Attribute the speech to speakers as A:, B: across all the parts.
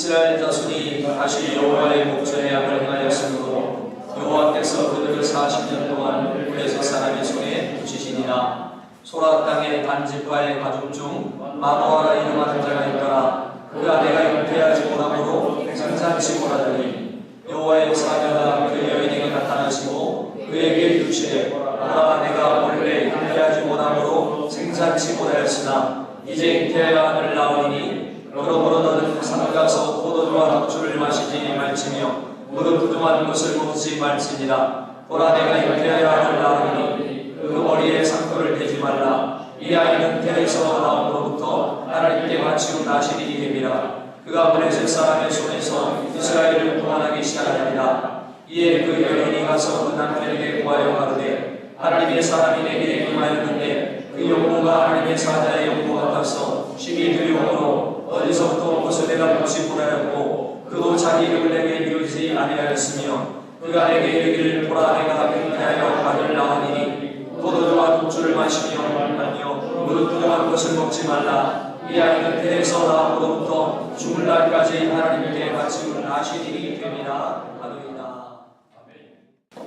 A: 이스라엘 자손이 다시 여호와의 목전에 악을 행하였으므로 여호와께서 그들을 40년 동안 블레셋 사람의 손에 붙이시니라. 소라 땅의 반지파의 가족 중 마노아라 이름하는 자가 있더라. 그가 내가 잉태하지 못함으로 생산치 못하더니 여호와의 사자가 그 여인에게 나타나시고 그에게 이르시되 보라, 내가 원래 잉태하지 못함으로 생산치 못하였으나 이제 잉태하여 아들을 낳으리니 그러므로 너는 삼가서 포도주와 독주를 마시지 말지며 무릇 부정한 것을 먹지 말지니라. 보라, 내가 잉태하여 아들을 낳으리니 그 머리에 상토를 대지 말라. 이 아이는 태에서 나옴으로부터 하나님께 바치고 나시리니 됨이라. 그가 블레셋 사람의 손에서 이스라엘을 구원하기 시작하리라. 이에 그 여인이 가서 그 남편에게 구하여 가로되 하나님의 사람이 내게 임하였는데 그 용모가 하나님의 사자의 용모 같아서 심히 두려움으로 어디서부터 온 것을 내가 묻지 못하였고 그도 자기 이름을 내게 이루지 아니하였으며 그가 내게 이르기를 보라, 내가 잉태하여 아들을 낳으리니 포도주와 독주를 마시며 아니요 무릇 부정한 것을 먹지 말라. 이 아이는 태에서 나옴으로부터 죽을 날까지 하나님께 바치고 나시리니 됨이라 하노이다.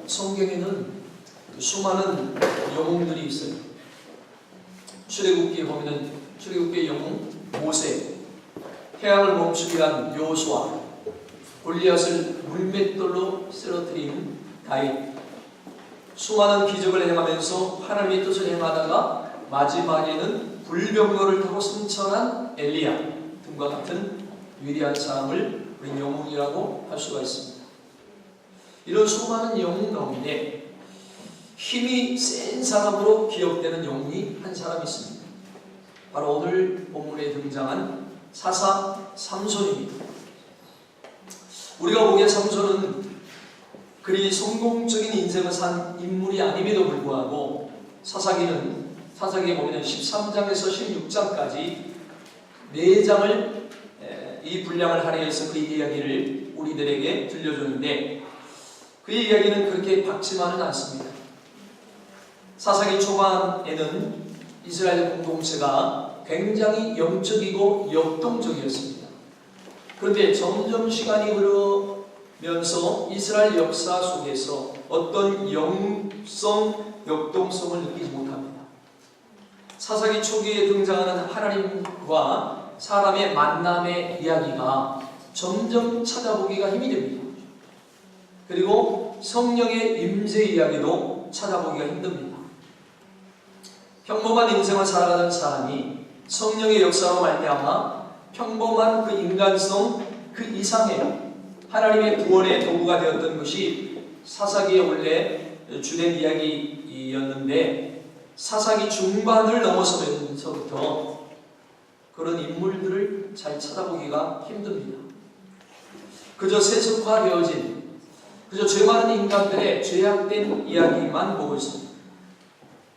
B: 성경에는 수많은 영웅들이 있어요. 출애굽기에 보면은 출애굽기의 영웅 모세, 태양을 멈추게 한 여호수아, 골리앗을 물맷돌로 쓰러뜨린 다윗, 수많은 기적을 행하면서 하나님의 뜻을 행하다가 마지막에는 불병거를 타고 승천한 엘리야 등과 같은 위대한 사람을 우리 영웅이라고 할 수가 있습니다. 이런 수많은 영웅 가운데 힘이 센 사람으로 기억되는 영웅이 한 사람이 있습니다. 바로 오늘 본문에 등장한 사사 삼손입니다. 우리가 보기에 삼손은 그리 성공적인 인생을 산 인물이 아님에도 불구하고 사사기에 보면 13장에서 16장까지 4장을 이 분량을 할애해서 그 이야기를 우리들에게 들려주는데 그 이야기는 그렇게 밝지만은 않습니다. 사사기 초반에는 이스라엘 공동체가 굉장히 영적이고 역동적이었습니다. 그런데 점점 시간이 흐르면서 이스라엘 역사 속에서 어떤 영성, 역동성을 느끼지 못합니다. 사사기 초기에 등장하는 하나님과 사람의 만남의 이야기가 점점 찾아보기가 힘이 됩니다. 그리고 성령의 임재 이야기도 찾아보기가 힘듭니다. 평범한 인생을 살아가는 사람이 성령의 역사로 말미암아 평범한 그 인간성 그 이상의 하나님의 구원의 도구가 되었던 것이 사사기의 원래 주된 이야기였는데 사사기 중반을 넘어서면서부터 그런 인물들을 잘 찾아보기가 힘듭니다. 그저 세속화되어진 그저 죄 많은 인간들의 죄악된 이야기만 보고 있습니다.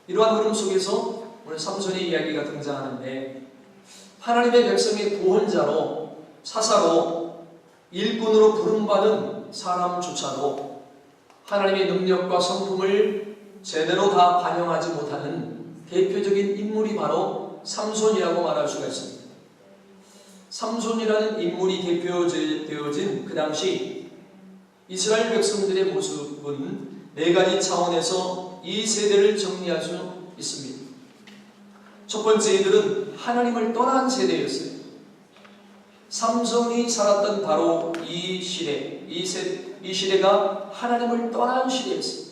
B: 이러한 흐름 속에서 오늘 삼손의 이야기가 등장하는데 하나님의 백성의 구원자로 사사로 일꾼으로 부름받은 사람조차도 하나님의 능력과 성품을 제대로 다 반영하지 못하는 대표적인 인물이 바로 삼손이라고 말할 수가 있습니다. 삼손이라는 인물이 대표되어진 그 당시 이스라엘 백성들의 모습은 4가지 차원에서 이 세대를 정리할 수 있습니다. 첫 번째, 이들은 하나님을 떠난 세대였어요. 삼손이 살았던 바로 이 시대가 하나님을 떠난 시대였어요.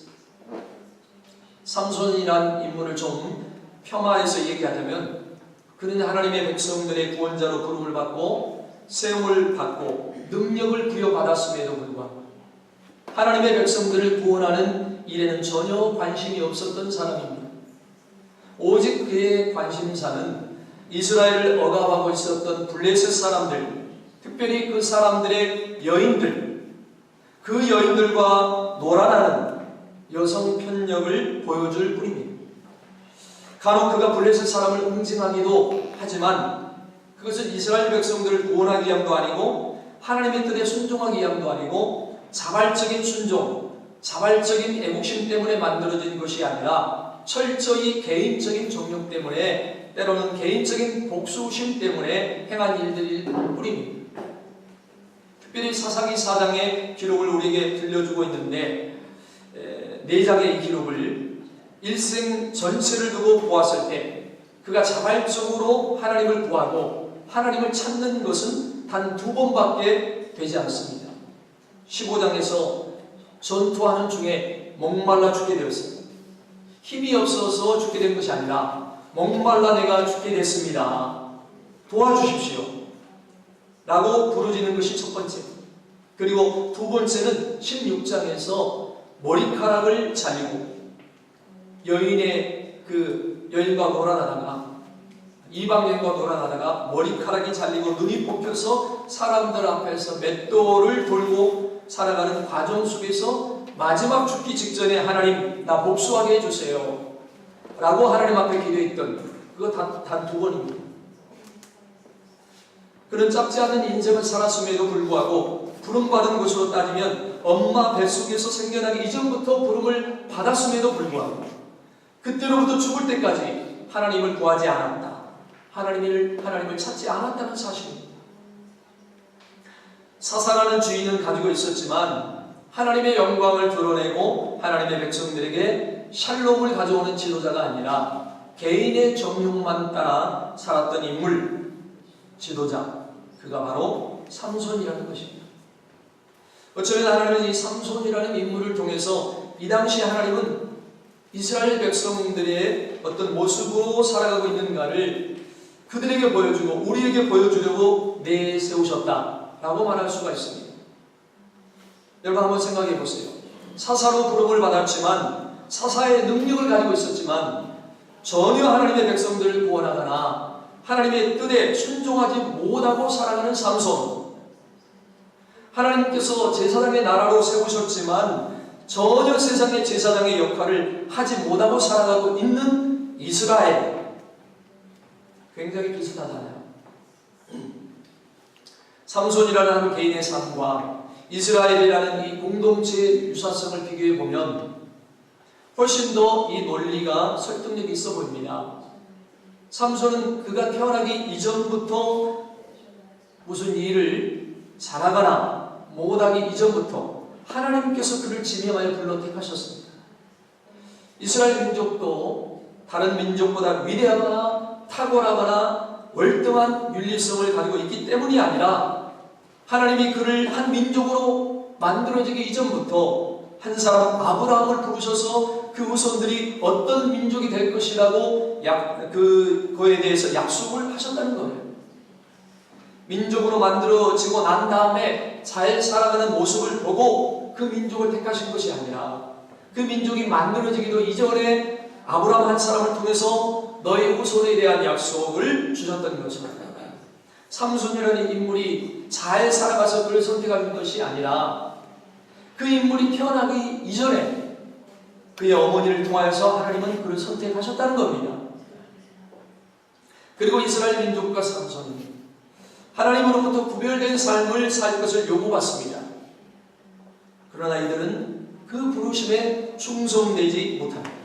B: 삼손이란 인물을 좀 폄하해서 얘기하자면 그는 하나님의 백성들의 구원자로 부름을 받고 세움을 받고 능력을 부여받았음에도 불구하고 하나님의 백성들을 구원하는 일에는 전혀 관심이 없었던 사람입니다. 오직 그의 관심사는 이스라엘을 억압하고 있었던 블레셋 사람들, 특별히 그 사람들의 여인들, 그 여인들과 놀아나는 여성 편력을 보여줄 뿐입니다. 간혹 그가 블레셋 사람을 응징하기도 하지만 그것은 이스라엘 백성들을 구원하기 위함도 아니고 하나님의 뜻에 순종하기 위함도 아니고 자발적인 순종, 자발적인 애국심 때문에 만들어진 것이 아니라 철저히 개인적인 정욕 때문에, 때로는 개인적인 복수심 때문에 행한 일들일 뿐입니다. 특별히 사사기 4장의 기록을 우리에게 들려주고 있는데, 네 장의 이 기록을 일생 전체를 두고 보았을 때 그가 자발적으로 하나님을 구하고 하나님을 찾는 것은 단 2번밖에 되지 않습니다. 15장에서 전투하는 중에 목말라 죽게 되었습니다. 힘이 없어서 죽게 된 것이 아니라 목말라 내가 죽게 됐습니다. 도와주십시오 라고 부르짖는 것이 첫 번째. 그리고 두 번째는 16장에서 머리카락을 잘리고 여인과 놀아나다가 이방 여인과 놀아나다가 머리카락이 잘리고 눈이 뽑혀서 사람들 앞에서 맷돌을 돌고 살아가는 과정 속에서 마지막 죽기 직전에 하나님 나 복수하게 해주세요 라고 하나님 앞에 기도했던 그거 단 2번입니다. 그런 짧지 않은 인생을 살았음에도 불구하고 부름받은 것으로 따지면 엄마 뱃속에서 생겨나기 이전부터 부름을 받았음에도 불구하고 그때로부터 죽을 때까지 하나님을 구하지 않았다. 하나님을 찾지 않았다는 사실입니다. 사사라는 주인은 가지고 있었지만 하나님의 영광을 드러내고 하나님의 백성들에게 샬롬을 가져오는 지도자가 아니라 개인의 정욕만 따라 살았던 인물, 지도자, 그가 바로 삼손이라는 것입니다. 어쩌면 하나님은 이 삼손이라는 인물을 통해서 이 당시 하나님은 이스라엘 백성들의 어떤 모습으로 살아가고 있는가를 그들에게 보여주고 우리에게 보여주려고 내세우셨다라고 말할 수가 있습니다. 여러분 한번 생각해 보세요. 사사로 부름을 받았지만 사사의 능력을 가지고 있었지만 전혀 하나님의 백성들을 구원하거나 하나님의 뜻에 순종하지 못하고 살아가는 삼손. 하나님께서 제사장의 나라로 세우셨지만 전혀 세상의 제사장의 역할을 하지 못하고 살아가고 있는 이스라엘. 굉장히 비슷하잖아요. 삼손이라는 한 개인의 삶과 이스라엘이라는 이 공동체의 유사성을 비교해 보면 훨씬 더 이 논리가 설득력이 있어 보입니다. 삼손은 그가 태어나기 이전부터 무슨 일을 잘하거나 못하기 이전부터 하나님께서 그를 지명하여 불러 택하셨습니다. 이스라엘 민족도 다른 민족보다 위대하거나 탁월하거나 월등한 윤리성을 가지고 있기 때문이 아니라 하나님이 그를 한 민족으로 만들어지기 이전부터 한 사람 아브라함을 부르셔서 그 후손들이 어떤 민족이 될 것이라고 그거에 대해서 약속을 하셨다는 거예요. 민족으로 만들어지고 난 다음에 잘 살아가는 모습을 보고 그 민족을 택하신 것이 아니라 그 민족이 만들어지기도 이전에 아브라함 한 사람을 통해서 너의 후손에 대한 약속을 주셨던 것입니다. 삼손이라는 인물이 잘 살아가서 그를 선택하는 것이 아니라 그 인물이 태어나기 이전에 그의 어머니를 통하여서 하나님은 그를 선택하셨다는 겁니다. 그리고 이스라엘 민족과 삼손은 하나님으로부터 구별된 삶을 살 것을 요구받습니다. 그러나 이들은 그 부르심에 충성되지 못합니다.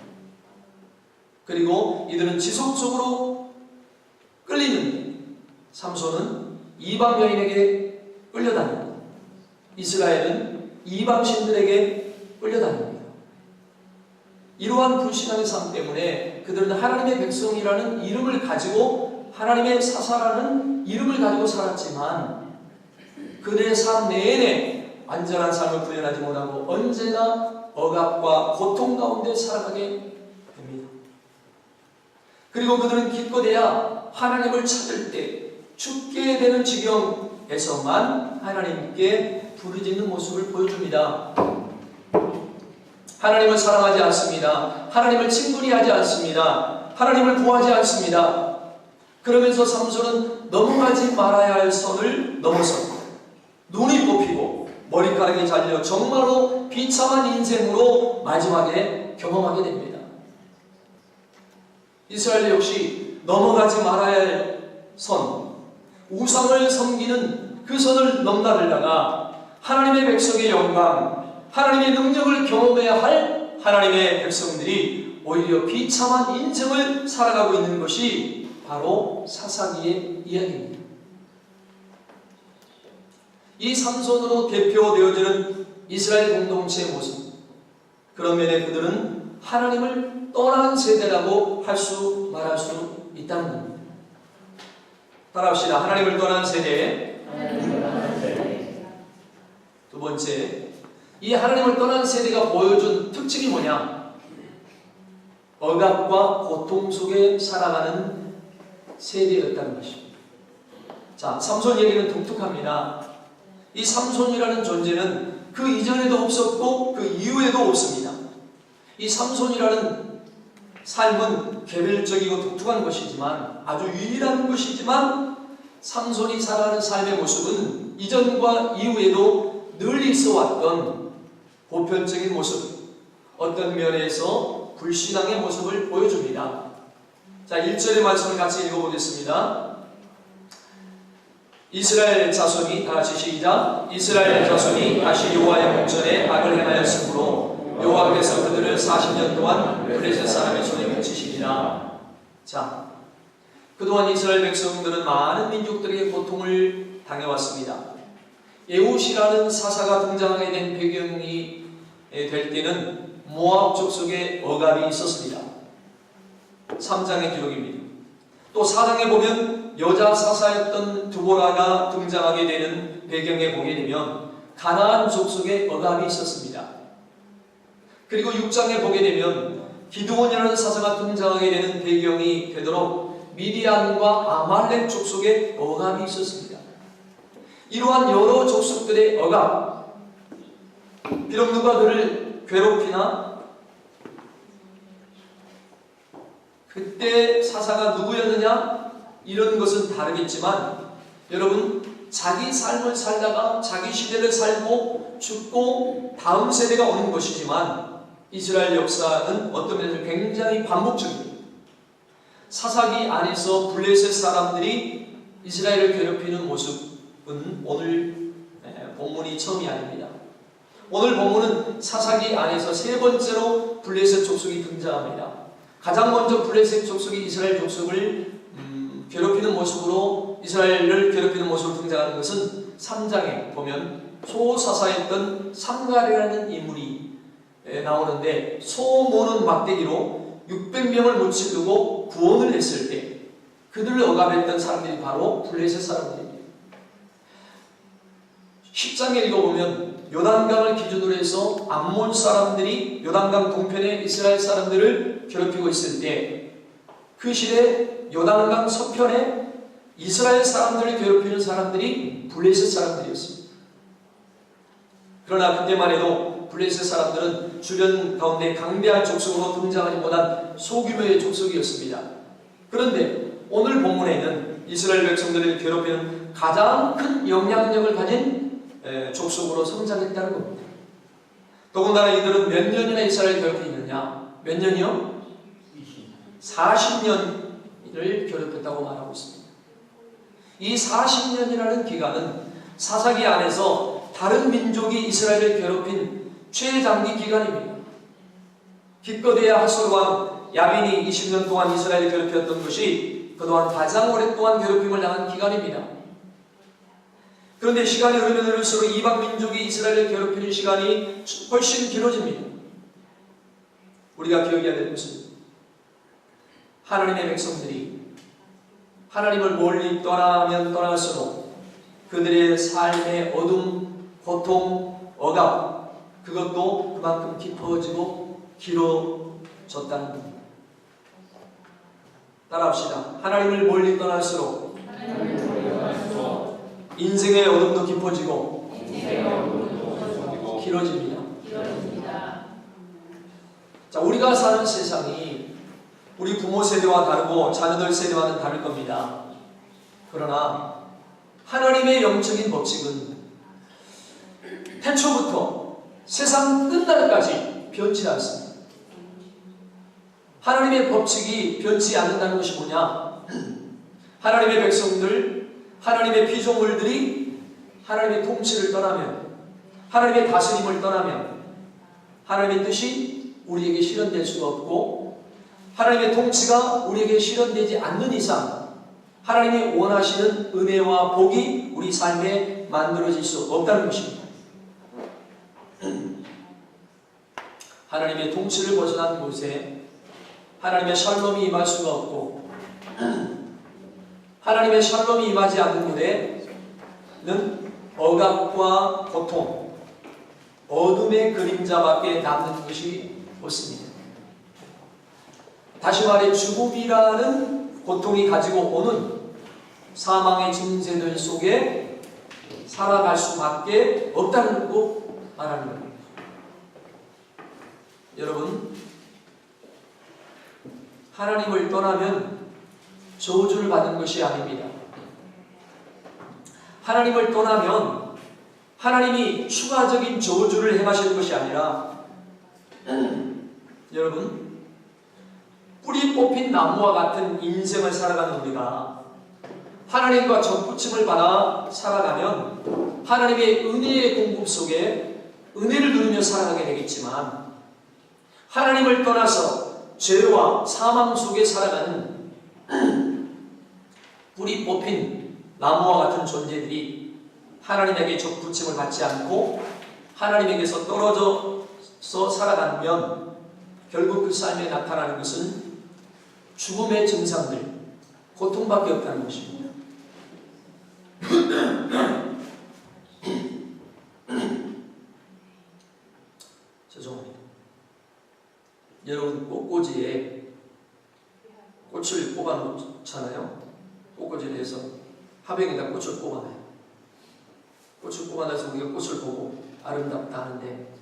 B: 그리고 이들은 지속적으로 끌리는데 삼손은 이방 여인에게 끌려다닙니다. 이스라엘은 이방 신들에게 끌려다닙니다. 이러한 불신앙의 삶 때문에 그들은 하나님의 백성이라는 이름을 가지고 하나님의 사사라는 이름을 가지고 살았지만 그들의 삶 내내 완전한 삶을 구현하지 못하고 언제나 억압과 고통 가운데 살아가게 됩니다. 그리고 그들은 기껏해야 하나님을 찾을 때 죽게 되는 지경에서만 하나님께 부르짖는 모습을 보여줍니다. 하나님을 사랑하지 않습니다. 하나님을 친근히 하지 않습니다. 하나님을 구하지 않습니다. 그러면서 삼손은 넘어가지 말아야 할 선을 넘어섰고 눈이 뽑히고 머리카락이 잘려 정말로 비참한 인생으로 마지막에 경험하게 됩니다. 이스라엘 역시 넘어가지 말아야 할 선, 우상을 섬기는 그 선을 넘나들다가 하나님의 백성의 영광, 하나님의 능력을 경험해야 할 하나님의 백성들이 오히려 비참한 인생을 살아가고 있는 것이 바로 사사기의 이야기입니다. 이 삼손으로 대표되어지는 이스라엘 공동체의 모습, 그런 면에 그들은 하나님을 떠난 세대라고 말할 수 있다는 겁니다. 따라합시다. 하나님을 떠난 세대. 두 번째, 이 하나님을 떠난 세대가 보여준 특징이 뭐냐? 억압과 고통 속에 살아가는 세대였다는 것입니다. 자, 삼손 얘기는 독특합니다. 이 삼손이라는 존재는 그 이전에도 없었고 그 이후에도 없습니다. 이 삼손이라는 삶은 개별적이고 독특한 것이지만, 아주 유일한 것이지만, 삼손이 살아가는 삶의 모습은 이전과 이후에도 늘 있어 왔던 보편적인 모습, 어떤 면에서 불신앙의 모습을 보여줍니다. 자, 1절의 말씀을 같이 읽어보겠습니다. 이스라엘 자손이, 다같이 시작. 이스라엘 자손이 다시 여호와의 목전에 악을 행하였으므로 여호와께서 그들을 40년 동안 블레셋 사람의 손에 묻히시니라. 자, 그동안 이스라엘 백성들은 많은 민족들에게 고통을 당해왔습니다. 에훗이라는 사사가 등장하게 된 배경이 될 때는 모압 족속의 억압이 있었습니다. 3장의 기록입니다. 또 4장에 보면 여자 사사였던 두보라가 등장하게 되는 배경에 보게 되면 가나안 족속의 억압이 있었습니다. 그리고 6장에 보게 되면 기드온이라는 사사가 등장하게 되는 배경이 되도록 미디안과 아말렉 족속의 억압이 있었습니다. 이러한 여러 족속들의 억압, 비록 누가 그를 괴롭히나 그때 사사가 누구였느냐? 이런 것은 다르겠지만, 여러분, 자기 삶을 살다가 자기 시대를 살고 죽고 다음 세대가 오는 것이지만, 이스라엘 역사는 어떤 면에서 굉장히 반복적입니다. 사사기 안에서 블레셋 사람들이 이스라엘을 괴롭히는 모습은 오늘 본문이 처음이 아닙니다. 오늘 본문은 사사기 안에서 세 번째로 블레셋 족속이 등장합니다. 가장 먼저 블레셋 족속이 이스라엘 족속을 괴롭히는 모습으로, 이스라엘을 괴롭히는 모습으로 등장하는 것은 3장에 보면 소사사였던 삼갈이라는 인물이 나오는데, 소 모는 막대기로 600명을 무찌르고 구원을 했을 때 그들을 억압했던 사람들이 바로 블레셋 사람들입니다. 10장에 읽어보면 요단강을 기준으로 해서 암몬 사람들이 요단강 동편의 이스라엘 사람들을 괴롭히고 있을 때, 그 시대 요단강 서편에 이스라엘 사람들을 괴롭히는 사람들이 블레셋 사람들이었습니다. 그러나 그때만 해도 블레셋 사람들은 주변 가운데 강대한 족속으로 등장하지 못한 소규모의 족속이었습니다. 그런데 오늘 본문에는 이스라엘 백성들을 괴롭히는 가장 큰 영향력을 가진 족속으로 성장했다는 겁니다. 더군다나 이들은 몇 년이나 이스라엘 괴롭히느냐? 몇 년이요? 40년을 괴롭혔다고 말하고 있습니다. 이 40년이라는 기간은 사사기 안에서 다른 민족이 이스라엘을 괴롭힌 최장기 기간입니다. 기껏해야 하솔왕 야빈이 20년 동안 이스라엘을 괴롭혔던 것이 그동안 가장 오랫동안 괴롭힘을 당한 기간입니다. 그런데 시간이 흐르면 흐를수록 이방 민족이 이스라엘을 괴롭히는 시간이 훨씬 길어집니다. 우리가 기억해야 될 것은 하나님의 백성들이 하나님을 멀리 떠나면 떠날수록 그들의 삶의 어둠, 고통, 억압, 그것도 그만큼 깊어지고 길어졌다는 겁니다. 따라합시다. 하나님을 멀리 떠날수록 인생의 어둠도 깊어지고 길어집니다. 자, 우리가 사는 세상이 우리 부모 세대와 다르고 자녀들 세대와는 다를 겁니다. 그러나 하나님의 영적인 법칙은 태초부터 세상 끝날까지 변치 않습니다. 하나님의 법칙이 변치 않는다는 것이 뭐냐? 하나님의 백성들, 하나님의 피조물들이 하나님의 통치를 떠나면, 하나님의 다스림을 떠나면 하나님의 뜻이 우리에게 실현될 수가 없고, 하나님의 통치가 우리에게 실현되지 않는 이상 하나님이 원하시는 은혜와 복이 우리 삶에 만들어질 수 없다는 것입니다. 하나님의 통치를 벗어난 곳에 하나님의 샬롬이 임할 수가 없고, 하나님의 샬롬이 임하지 않는 곳에는 억압과 고통, 어둠의 그림자밖에 남는 것이 없습니다. 다시 말해 죽음이라는 고통이 가지고 오는 사망의 증세들 속에 살아갈 수밖에 없다는 거 말하는 겁니다. 여러분, 하나님을 떠나면 저주를 받는 것이 아닙니다. 하나님을 떠나면 하나님이 추가적인 저주를 행하시는 것이 아니라, 여러분, 뿌리 뽑힌 나무와 같은 인생을 살아가는 우리가 하나님과 접붙임을 받아 살아가면 하나님의 은혜의 공급 속에 은혜를 누리며 살아가게 되겠지만, 하나님을 떠나서 죄와 사망 속에 살아가는 뿌리 뽑힌 나무와 같은 존재들이 하나님에게 접붙임을 받지 않고 하나님에게서 떨어져서 살아가면 결국 그 삶에 나타나는 것은 죽음의 증상들, 고통밖에 없다는 것입니다. 죄송합니다. 여러분, 꽃꽂이에 꽃을 뽑아 놓잖아요. 꽃꽂이를 해서 화병에다 꽃을 뽑아놔요. 꽃을 뽑아놔서 우리가 꽃을 보고 아름답다 하는데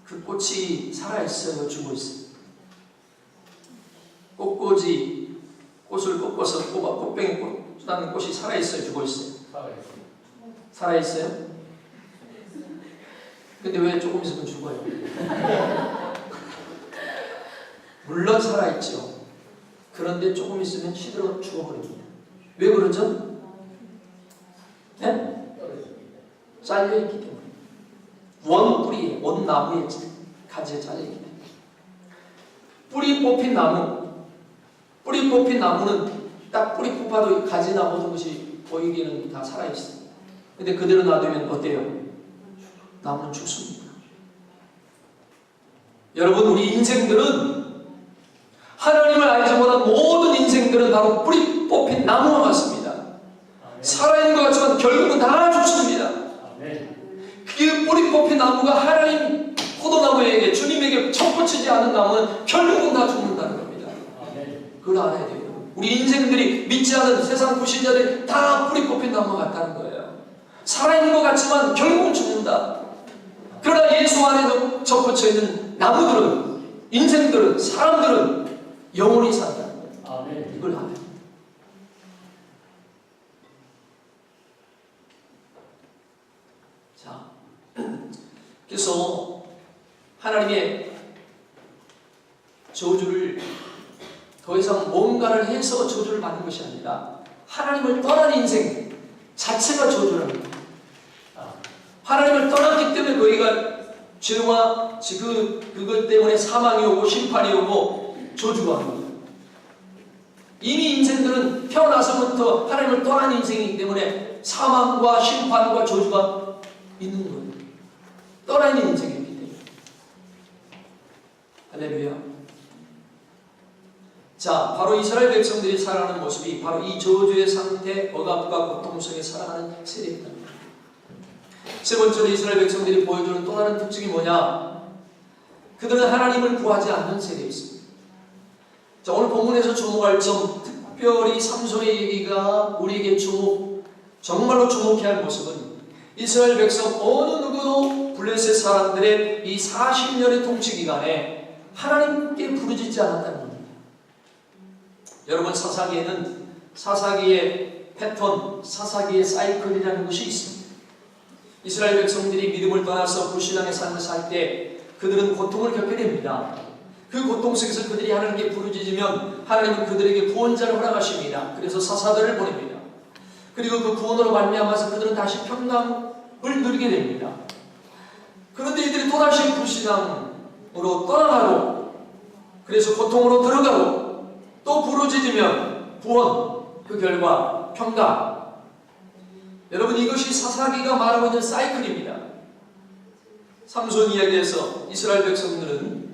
B: 그 꽃이 살아있어요? 죽어 있어요? 꽃꽂이 꽃을 꺾어서 뽑아 꽃병에 꽂아놓은 꽃이 살아있어요? 죽어 있어요? 살아있어요? 근데 왜 조금 있으면 죽어요? 물론 살아있죠. 그런데 조금 있으면 시들어 죽어버립니다. 왜 그러죠? 네? 잘려있기 때문에. 원 뿌리에, 원 나무에 가지에 잘려있기 때문에. 뿌리 뽑힌 나무, 뿌리 뽑힌 나무는 딱 뿌리 뽑아도 가지나 모든 것이 보이기는 다 살아있어요. 근데 그대로 놔두면 어때요? 나무는 죽습니다. 여러분, 우리 인생들은 하나님을 알지 못한 모든 인생들은 바로 뿌리 뽑힌 나무와 같습니다. 살아있는 것 같지만 결국은 다 죽습니다. 그 뿌리 뽑힌 나무가 하나님 포도나무에게, 주님에게 접붙이지 않은 나무는 결국은 다 죽는다는 겁니다. 그걸 알아야 돼요. 우리 인생들이 믿지 않은 세상 불신자들이 다 뿌리 뽑힌 나무 같다는 거예요. 살아있는 것 같지만 결국은 죽는다. 그러나 예수 안에 접붙여 있는 나무들은, 인생들은, 사람들은 영원히 산다는 거예요. 이걸 알아요. 자, 그래서 하나님의 저주를 더 이상 뭔가를 해서 저주를 받는 것이 아니라 하나님을 떠난 인생 자체가 저주랍니다. 하나님을 떠났기 때문에 너희가 죄와 그것 때문에 사망이 오고 심판이 오고 저주가 옵니다. 이미 인생들은 태어나서부터 하나님을 떠난 인생이기 때문에 사망과 심판과 저주가 있는 거예요. 떠난 인생이기 때문에. 할렐루야. 자, 바로 이스라엘 백성들이 살아가는 모습이 바로 이 저주의 상태, 억압과 고통 속에 살아가는 세대입니다. 세 번째로 이스라엘 백성들이 보여주는 또 다른 특징이 뭐냐? 그들은 하나님을 구하지 않는 세대였습니다. 자, 오늘 본문에서 주목할 점, 특별히 삼손의 얘기가 우리에게 정말로 주목해야 할 모습은 이스라엘 백성 어느 누구도 블레셋 사람들의 이 40년의 통치 기간에 하나님께 부르짖지 않았다는 겁니다. 여러분, 사사기에는 사사기의 패턴, 사사기의 사이클이라는 것이 있습니다. 이스라엘 백성들이 믿음을 떠나서 불신앙의 삶을 살 때 그들은 고통을 겪게 됩니다. 그 고통 속에서 그들이 하나님께 부르짖으면 하나님은 그들에게 구원자를 허락하십니다. 그래서 사사들을 보냅니다. 그리고 그 구원으로 말미암아서 그들은 다시 평강을 누리게 됩니다. 그런데 이들이 또다시 불신앙으로 떠나가고, 그래서 고통으로 들어가고, 또 부르짖으면 구원, 그 결과 평강. 여러분, 이것이 사사기가 말하고 있는 사이클입니다. 삼손 이야기에서 이스라엘 백성들은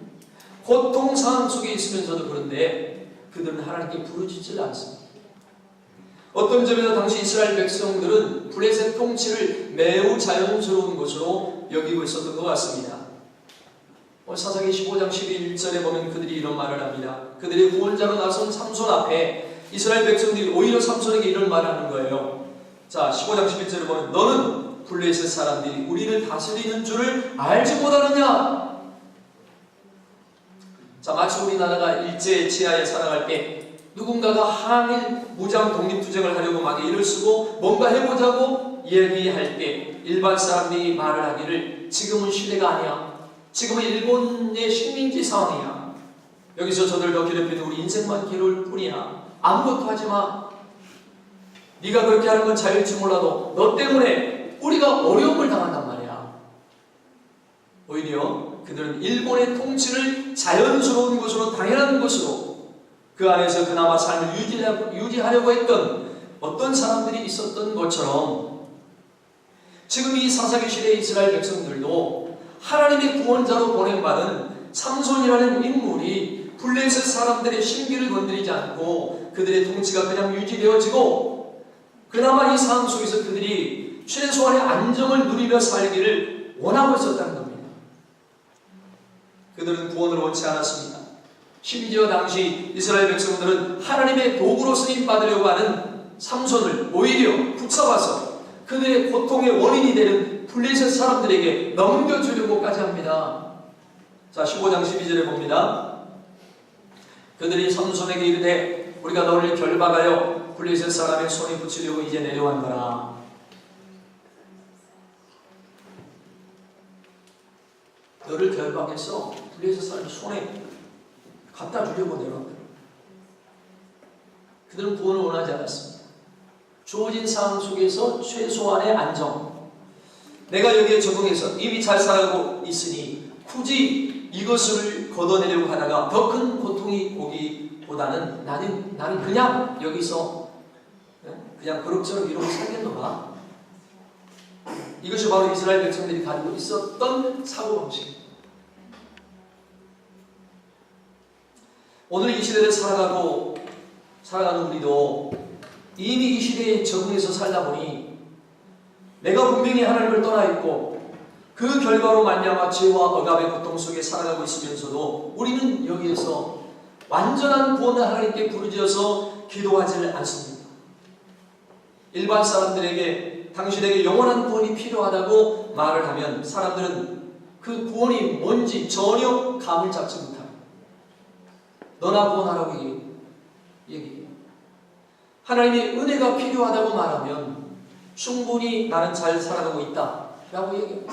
B: 고통 상황 속에 있으면서도 그런데 그들은 하나님께 부르짖질 않습니다. 어떤 점에서 당시 이스라엘 백성들은 블레셋 통치를 매우 자연스러운 것으로 여기고 있었던 것 같습니다. 사사기 15장 11절에 보면 그들이 이런 말을 합니다. 그들의 구원자로 나선 삼손 앞에 이스라엘 백성들이 오히려 삼손에게 이런 말을 하는 거예요. 자, 15장 11절에 보면 너는 블레셋 사람들이 우리를 다스리는 줄을 알지 못하느냐? 자, 마치 우리나라가 일제 치하에 살아갈 때 누군가가 항일 무장 독립투쟁을 하려고 막 애를 쓰고 뭔가 해보자고 얘기할 때 일반 사람들이 말을 하기를 지금은 시대가 아니야. 지금은 일본의 식민지 상황이야. 여기서 저들 더 괴롭히는 우리 인생만 괴로울 뿐이야. 아무것도 하지 마. 네가 그렇게 하는 건 자유일지 몰라도 너 때문에 우리가 어려움을 당한단 말이야. 오히려 그들은 일본의 통치를 자연스러운 것으로 당연한 것으로 그 안에서 그나마 삶을 유지하려고 했던 어떤 사람들이 있었던 것처럼 지금 이 사사기 시대의 이스라엘 백성들도 하나님의 구원자로 보냄받은 삼손이라는 인물이 블레셋 사람들의 심기를 건드리지 않고 그들의 통치가 그냥 유지되어지고 그나마 이 상황 속에서 그들이 최소한의 안정을 누리며 살기를 원하고 있었다는 겁니다. 그들은 구원을 원치 않았습니다. 심지어 당시 이스라엘 백성들은 하나님의 도구로 쓰임받으려고 하는 삼손을 오히려 붙잡아서 그들의 고통의 원인이 되는 블레셋 사람들에게 넘겨주려고까지 합니다. 자, 15장 12절에 봅니다. 그들이 삼손에게 이르되 우리가 너를 결박하여 블레셋 사람의 손에 붙이려고 이제 내려왔노라. 너를 결박해서 블레셋 사람의 손에 갖다 주려고 내려왔다. 그들은 구원을 원하지 않았습니다. 주어진 상황 속에서 최소한의 안정, 내가 여기에 적응해서 이미 잘 살아가고 있으니 굳이 이것을 걷어내려고 하다가 더 큰 고통이 오기보다는 나는 그냥 여기서 그냥 그럭저럭 이러고 살겠노라. 이것이 바로 이스라엘 백성들이 가지고 있었던 사고방식입니다. 오늘 이 시대를 살아가는 우리도 이미 이 시대에 적응해서 살다 보니 내가 분명히 하나님을 떠나 있고 그 결과로 말미암아 죄와 억압의 고통 속에 살아가고 있으면서도 우리는 여기에서 완전한 구원을 하나님께 부르짖어서 기도하지 않습니다. 일반 사람들에게 당신에게 영원한 구원이 필요하다고 말을 하면 사람들은 그 구원이 뭔지 전혀 감을 잡지 못합니다. 너나 구원하라고 얘기해요. 하나님의 은혜가 필요하다고 말하면 충분히 나는 잘 살아가고 있다 라고 얘기합니다.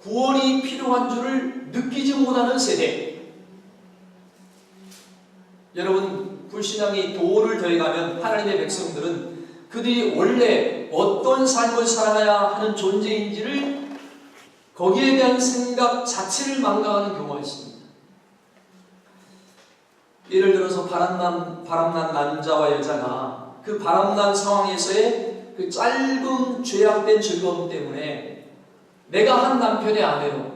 B: 구원이 필요한 줄을 느끼지 못하는 세대. 여러분, 불신앙이 도를 더해가면 하나님의 백성들은 그들이 원래 어떤 삶을 살아가야 하는 존재인지를 거기에 대한 생각 자체를 망각하는 경우가 있습니다. 예를 들어서 바람난 남자와 여자가 그 바람난 상황에서의 그 짧은 죄악된 즐거움 때문에 내가 한 남편의 아내로,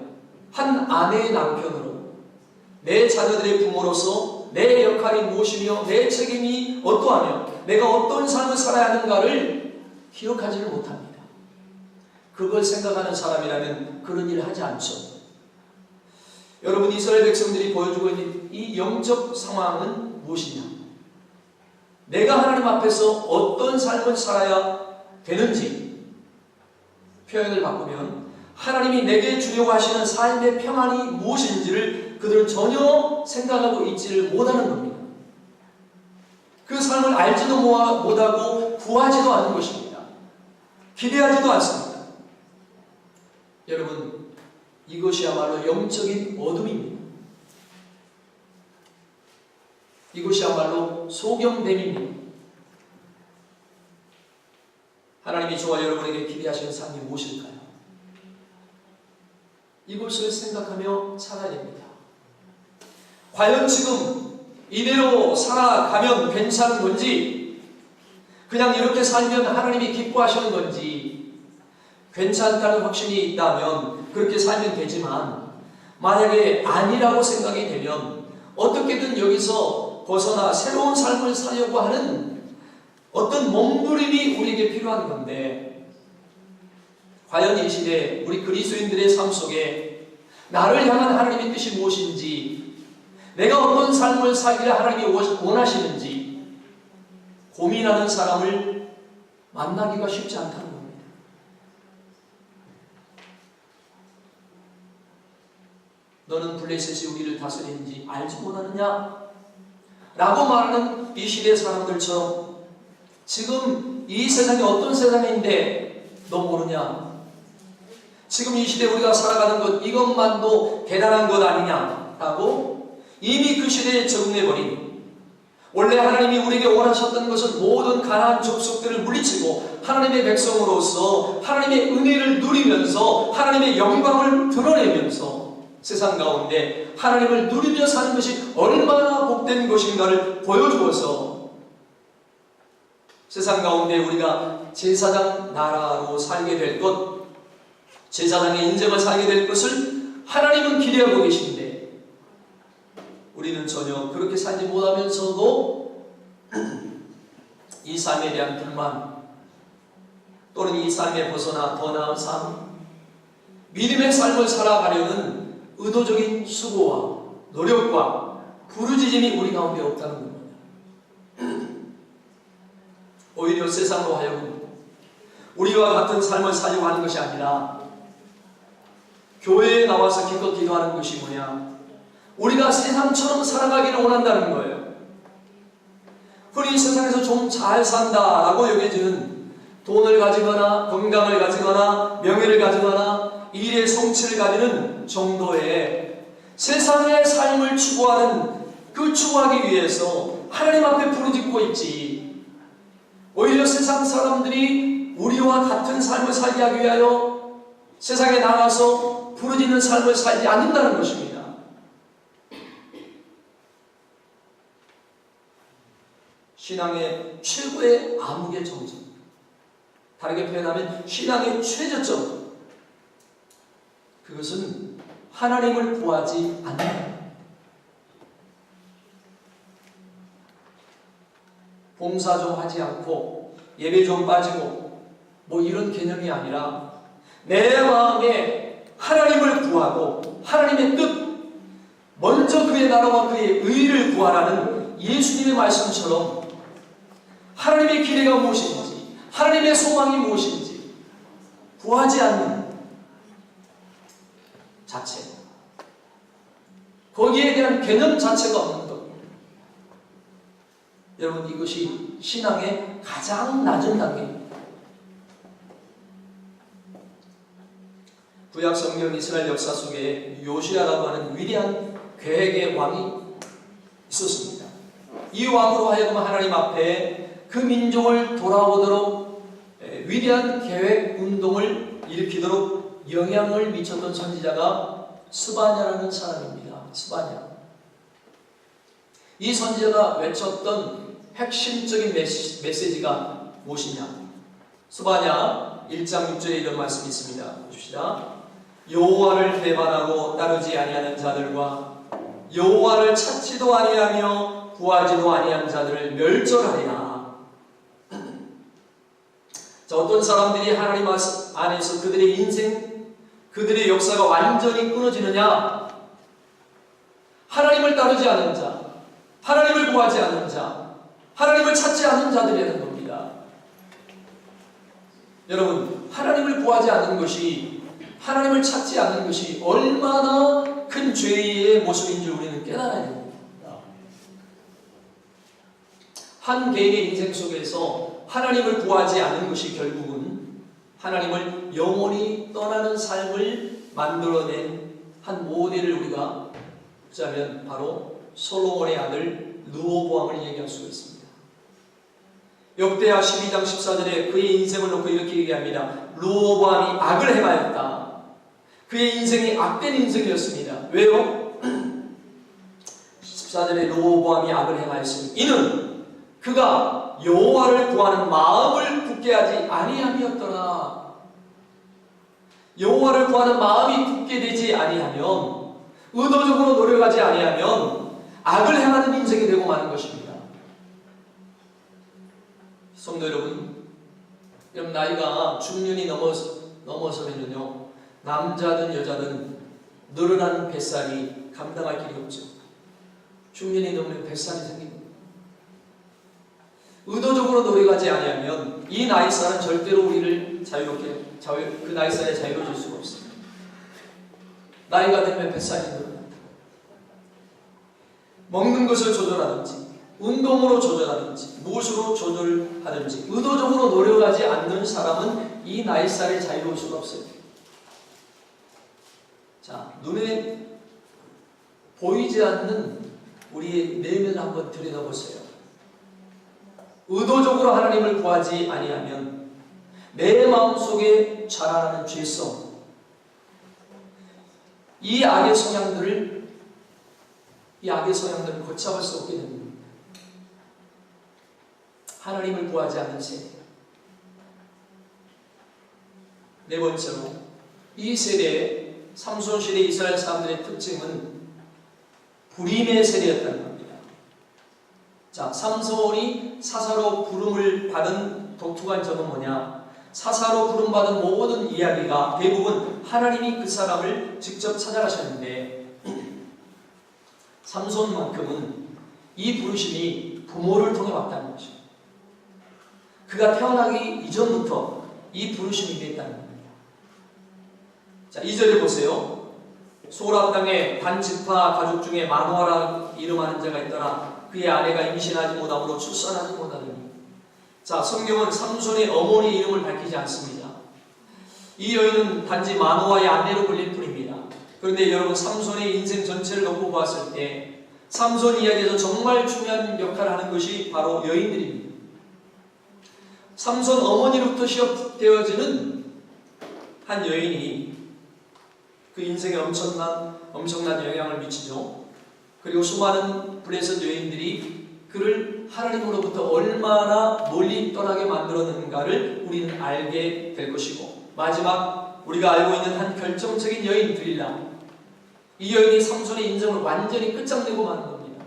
B: 한 아내의 남편으로, 내 자녀들의 부모로서 내 역할이 무엇이며 내 책임이 어떠하며 내가 어떤 삶을 살아야 하는가를 기억하지를 못합니다. 그걸 생각하는 사람이라면 그런 일을 하지 않죠. 여러분, 이스라엘 백성들이 보여주고 있는 이 영적 상황은 무엇이냐? 내가 하나님 앞에서 어떤 삶을 살아야 되는지 표현을 바꾸면 하나님이 내게 주려고 하시는 삶의 평안이 무엇인지를 그들은 전혀 생각하고 있지를 못하는 겁니다. 그 삶을 알지도 못하고 구하지도 않는 것입니다. 기대하지도 않습니다. 여러분, 이것이야말로 영적인 어둠입니다. 이것이야말로 소경됨입니다. 하나님이 저와 여러분에게 기대하시는 삶이 무엇일까요? 이것을 생각하며 살아야 됩니다. 과연 지금 이대로 살아가면 괜찮은 건지, 그냥 이렇게 살면 하나님이 기뻐하시는 건지 괜찮다는 확신이 있다면 그렇게 살면 되지만 만약에 아니라고 생각이 되면 어떻게든 여기서 벗어나 새로운 삶을 살려고 하는 어떤 몸부림이 우리에게 필요한 건데 과연 이 시대 우리 그리스도인들의 삶 속에 나를 향한 하나님의 뜻이 무엇인지 내가 어떤 삶을 살기를 하나님이 원하시는지 고민하는 사람을 만나기가 쉽지 않다는 겁니다. 너는 블레셋이 우리를 다스리는지 알지 못하느냐? 라고 말하는 이 시대 사람들처럼 지금 이 세상이 어떤 세상인데 너 모르냐? 지금 이 시대 우리가 살아가는 것 이것만도 대단한 것 아니냐? 라고 이미 그 시대에 적응해버린 원래 하나님이 우리에게 원하셨던 것은 모든 가나안 족속들을 물리치고 하나님의 백성으로서 하나님의 은혜를 누리면서 하나님의 영광을 드러내면서 세상 가운데 하나님을 누리며 사는 것이 얼마나 복된 것인가를 보여주어서 세상 가운데 우리가 제사장 나라로 살게 될 것, 제사장의 인생을 살게 될 것을 하나님은 기대하고 계신데 우리는 전혀 그렇게 살지 못하면서도 이 삶에 대한 불만 또는 이 삶에 벗어나 더 나은 삶, 믿음의 삶을 살아가려는 의도적인 수고와 노력과 부르짖음이 우리 가운데 없다는 겁니다. 오히려 세상으로 하여금 우리와 같은 삶을 살려고 하는 것이 아니라 교회에 나와서 기껏 기도하는 것이 뭐냐? 우리가 세상처럼 살아가기를 원한다는 거예요. 흔히 세상에서 좀 잘 산다라고 여겨지는 돈을 가지거나 건강을 가지거나 명예를 가지거나 일의 성취를 가지는 정도의 세상의 삶을 추구하는 그 추구하기 위해서 하나님 앞에 부르짖고 있지 오히려 세상 사람들이 우리와 같은 삶을 살게 하기 위하여 세상에 나가서 부르짖는 삶을 살지 않는다는 것입니다. 신앙의 최고의 암흑의 정점, 다르게 표현하면 신앙의 최저점, 그것은 하나님을 구하지 않는다. 봉사 좀 하지 않고 예배 좀 빠지고 뭐 이런 개념이 아니라 내 마음에 하나님을 구하고 하나님의 뜻, 먼저 그의 나라와 그의 의를 구하라는 예수님의 말씀처럼 하나님의 기대가 무엇인지, 하나님의 소망이 무엇인지 구하지 않는 자체, 거기에 대한 개념 자체가 없는 겁니다. 여러분, 이것이 신앙의 가장 낮은 단계입니다. 구약 성경 이스라엘 역사 속에 요시야라고 하는 위대한 계획의 왕이 있었습니다. 이 왕으로 하여금 하나님 앞에 그 민족을 돌아오도록 위대한 계획 운동을 일으키도록 영향을 미쳤던 선지자가 스바냐라는 사람입니다. 스바냐. 이 선지자가 외쳤던 핵심적인 메시지가 무엇이냐? 스바냐 1장 6절에 이런 말씀이 있습니다. 보십시다. 여호와를 배반하고 따르지 아니하는 자들과 여호와를 찾지도 아니하며 구하지도 아니한 자들을 멸절하리라. 자, 어떤 사람들이 하나님 안에서 그들의 인생, 그들의 역사가 완전히 끊어지느냐? 하나님을 따르지 않은 자, 하나님을 구하지 않는 자, 하나님을 찾지 않는 자들이라는 겁니다. 여러분, 하나님을 구하지 않는 것이, 하나님을 찾지 않는 것이 얼마나 큰 죄의 모습인 줄 우리는 깨달아야 됩니다. 한 개인의 인생 속에서 하나님을 구하지 않는 것이 결국은 하나님을 영원히 떠나는 삶을 만들어낸 한 모델을 우리가 보자면 바로 솔로몬의 아들 르호보암을 얘기할 수가 있습니다. 역대하 12장 14절에 그의 인생을 놓고 이렇게 얘기합니다. 르호보암이 악을 행하였다. 그의 인생이 악된 인생이었습니다. 왜요? 14절에 르호보암이 악을 행하였으니 이는 그가 여호와를 구하는 마음을 굳게 하지 아니함이었더라. 여호와를 구하는 마음이 굳게 되지 아니하면, 의도적으로 노력하지 아니하면 악을 행하는 인생이 되고 마는 것입니다. 성도 여러분, 나이가 중년이 넘어서면요, 남자든 여자든 늘어나는 뱃살이 감당할 길이 없죠. 중년이 넘으면 뱃살이 생깁니다. 의도적으로 노력하지 아니하면 이 나이살은 절대로 우리를 그 나이살에 자유로워질 수가 없습니다. 나이가 되면 뱃살이 늘어난다. 먹는 것을 조절하든지, 운동으로 조절하든지, 무엇으로 조절하든지 의도적으로 노력하지 않는 사람은 이 나이살에 자유로울 수가 없어요. 자, 눈에 보이지 않는 우리의 내면을 한번 들여다보세요. 의도적으로 하나님을 구하지 아니하면 내 마음속에 자라나는 죄성, 이 악의 성향들을 걷잡을 수 없게 됩니다. 하나님을 구하지 않는 세대. 네 번째로, 이 세대의 삼손 시대 이스라엘 사람들의 특징은 불임의 세대였다는 겁니다. 자, 삼손이 사사로 부름을 받은 독특한 점은 뭐냐? 사사로 부름받은 모든 이야기가 대부분 하나님이 그 사람을 직접 찾아가셨는데, 삼손만큼은 이 부르심이 부모를 통해 왔다는 것이죠. 그가 태어나기 이전부터 이 부르심이 있다는 겁니다. 자, 2절에 보세요. 소라 땅에 반지파 가족 중에 마노아라 이름하는 자가 있더라. 그의 아내가 임신하지 못하므로 출산하지 못하더니. 자, 성경은 삼손의 어머니 이름을 밝히지 않습니다. 이 여인은 단지 마노아의 아내로 불릴 뿐입니다. 그런데 여러분, 삼손의 인생 전체를 놓고 보았을 때 삼손 이야기에서 정말 중요한 역할을 하는 것이 바로 여인들입니다. 삼손 어머니로부터 시작되어지는 한 여인이 그 인생에 엄청난 영향을 미치죠. 그리고 수많은 블레셋 여인들이 그를 하나님으로부터 얼마나 멀리 떠나게 만들었는가를 우리는 알게 될 것이고, 마지막 우리가 알고 있는 한 결정적인 여인 들릴라, 이 여인이 삼손의 인생을 완전히 끝장내고 마는 겁니다.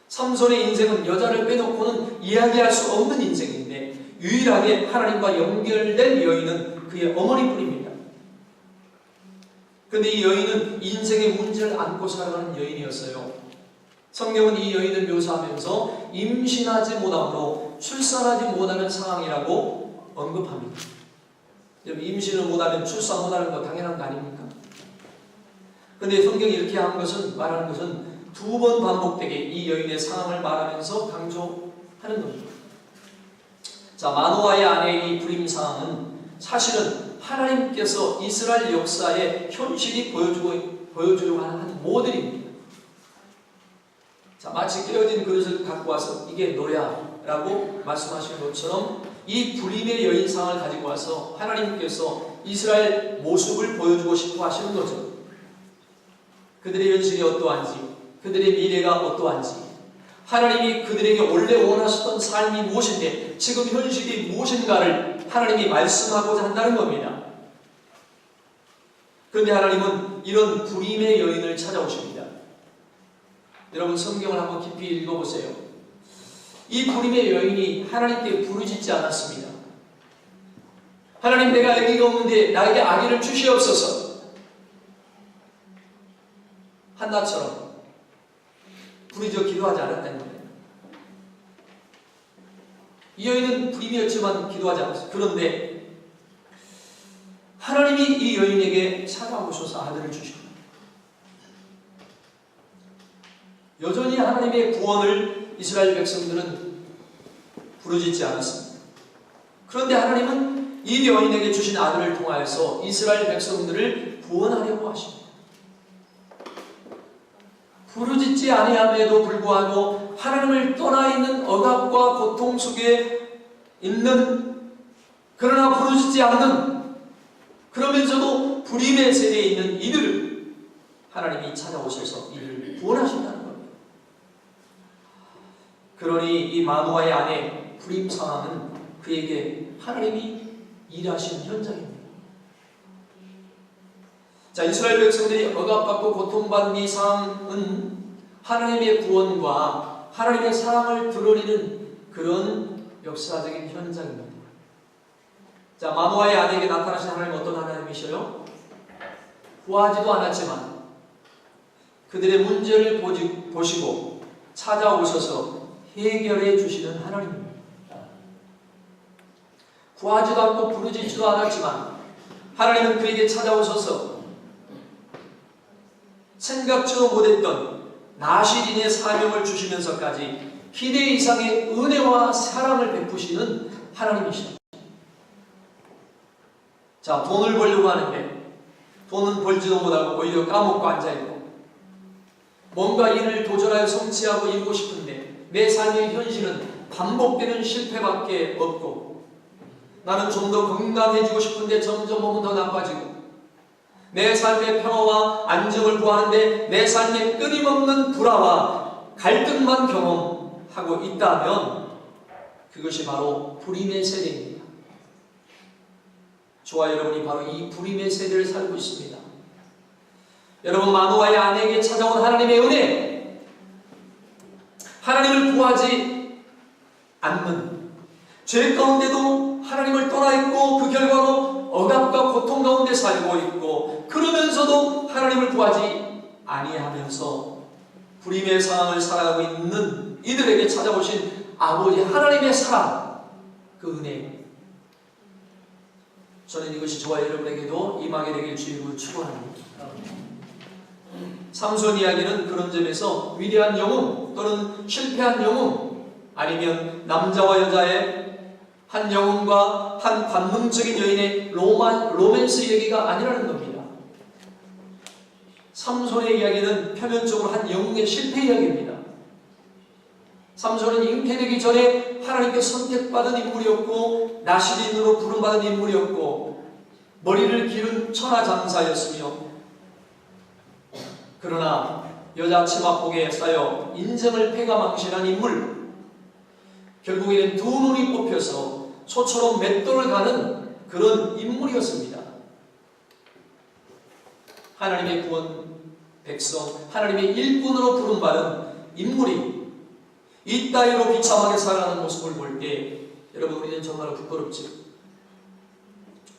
B: 삼손의 인생은 여자를 빼놓고는 이야기할 수 없는 인생인데, 유일하게 하나님과 연결된 여인은 그의 어머니뿐입니다. 그런데 이 여인은 인생의 문제를 안고 살아가는 여인이었어요. 성경은 이 여인을 묘사하면서 임신하지 못함으로 출산하지 못하는 상황이라고 언급합니다. 여러분, 임신을 못하면 출산 못하는 거 당연한 거 아닙니까? 그런데 성경이 이렇게 말하는 것은 두 번 반복되게 이 여인의 상황을 말하면서 강조하는 겁니다. 자, 마노아의 아내의 이 불임 상황은 사실은 하나님께서 이스라엘 역사의 현실이 보여주려고 하는 한 모델입니다. 자, 마치 깨어진 그릇을 갖고 와서 이게 너야 라고 말씀하시는 것처럼 이 불임의 여인상을 가지고 와서 하나님께서 이스라엘 모습을 보여주고 싶어 하시는 거죠. 그들의 현실이 어떠한지, 그들의 미래가 어떠한지, 하나님이 그들에게 원래 원하셨던 삶이 무엇인데 지금 현실이 무엇인가를 하나님이 말씀하고자 한다는 겁니다. 그런데 하나님은 이런 불임의 여인을 찾아오십니다. 여러분, 성경을 한번 깊이 읽어보세요. 이 불임의 여인이 하나님께 부르짖지 않았습니다. 하나님, 내가 아기가 없는데 나에게 아기를 주시옵소서. 한나처럼 부르짖어 기도하지 않았다는 거예요. 이 여인은 불임이었지만 기도하지 않았어요. 그런데 하나님이 이 여인에게 찾아오셔서 아들을 주십니다. 여전히 하나님의 구원을 이스라엘 백성들은 부르짖지 않았습니다. 그런데 하나님은 이 여인에게 주신 아들을 통하여서 이스라엘 백성들을 구원하려고 하십니다. 부르짖지 아니함에도 불구하고 하나님을 떠나 있는 억압과 고통 속에 있는, 그러나 부르짖지 않는, 그러면서도 불임의 세대에 있는 이들을 하나님이 찾아오셔서 이들을 구원하신다는 겁니다. 그러니 이 마노아의 아내 불임 상황은 그에게 하나님이 일하시는 현장입니다. 자, 이스라엘 백성들이 억압받고 고통받는 이 상황은 하나님의 구원과 하나님의 사랑을 드러내는 그런 역사적인 현장입니다. 자, 마노아의 아내에게 나타나신 하나님은 어떤 하나님이셔요? 구하지도 않았지만 그들의 문제를 보시고 찾아오셔서 해결해 주시는 하나님입니다. 구하지도 않고 부르짖지도 않았지만 하나님은 그에게 찾아오셔서 생각지도 못했던 나시린의 사명을 주시면서까지 기대 이상의 은혜와 사랑을 베푸시는 하나님이십니다. 자, 돈을 벌려고 하는데 돈은 벌지도 못하고 오히려 까먹고 앉아있고 뭔가 일을 도전하여 성취하고 이루고 싶은데 내 삶의 현실은 반복되는 실패밖에 없고 나는 좀 더 건강해지고 싶은데 점점 몸은 더 나빠지고 내 삶의 평화와 안정을 구하는데 내 삶에 끊임없는 불화와 갈등만 경험하고 있다면 그것이 바로 불임의 세대입니다. 저와 여러분이 바로 이 불임의 세대를 살고 있습니다. 여러분, 마노아의 아내에게 찾아온 하나님의 은혜, 하나님을 구하지 않는 죄 가운데도 하나님을 떠나있고 그 결과로 억압과 고통 가운데 살고 있고 그러면서도 하나님을 구하지 아니하면서 불임의 상황을 살아가고 있는 이들에게 찾아오신 아버지 하나님의 사랑, 그 은혜, 저는 이것이 저와 여러분에게도 임하게 되길 주님으로 축원합니다. 삼손 이야기는 그런 점에서 위대한 영웅 또는 실패한 영웅 아니면 남자와 여자의 한 영웅과 한 관능적인 여인의 로맨스 얘기가 아니라는 겁니다. 삼손의 이야기는 표면적으로 한 영웅의 실패 이야기입니다. 삼손은 잉태되기 전에 하나님께 선택받은 인물이었고 나시린으로 부름받은 인물이었고 머리를 기른 천하장사였으며 그러나 여자 치마폭에 쌓여 인생을 패가망신한 인물, 결국에는 두 눈이 뽑혀서 소처럼 맷돌을 가는 그런 인물이었습니다. 하나님의 구원 백성, 하나님의 일꾼으로 부름받은 인물이 이따위로 비참하게 살아가는 모습을 볼 때 여러분, 우리는 정말 부끄럽죠.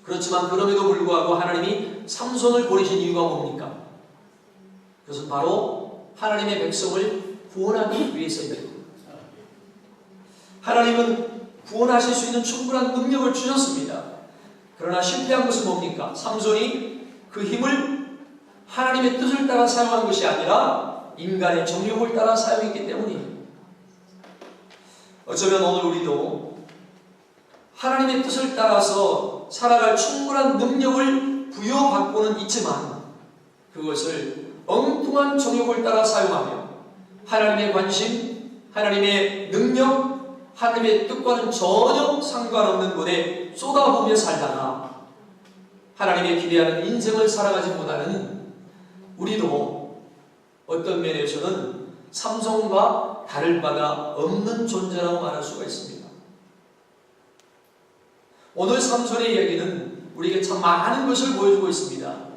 B: 그렇지만 그럼에도 불구하고 하나님이 삼손을 보내신 이유가 뭡니까? 그것은 바로 하나님의 백성을 구원하기 위해서입니다. 하나님은 구원하실 수 있는 충분한 능력을 주셨습니다. 그러나 실패한 것은 뭡니까? 삼손이 그 힘을 하나님의 뜻을 따라 사용한 것이 아니라 인간의 정욕을 따라 사용했기 때문입니다. 어쩌면 오늘 우리도 하나님의 뜻을 따라서 살아갈 충분한 능력을 부여받고는 있지만 그것을 엉뚱한 정욕을 따라 사용하며 하나님의 관심, 하나님의 능력, 하나님의 뜻과는 전혀 상관없는 곳에 쏟아부으며 살다가 하나님의 기대하는 인생을 살아가지보다는 우리도 어떤 면에서는 삼손과 다를 바가 없는 존재라고 말할 수가 있습니다. 오늘 삼손의 이야기는 우리에게 참 많은 것을 보여주고 있습니다.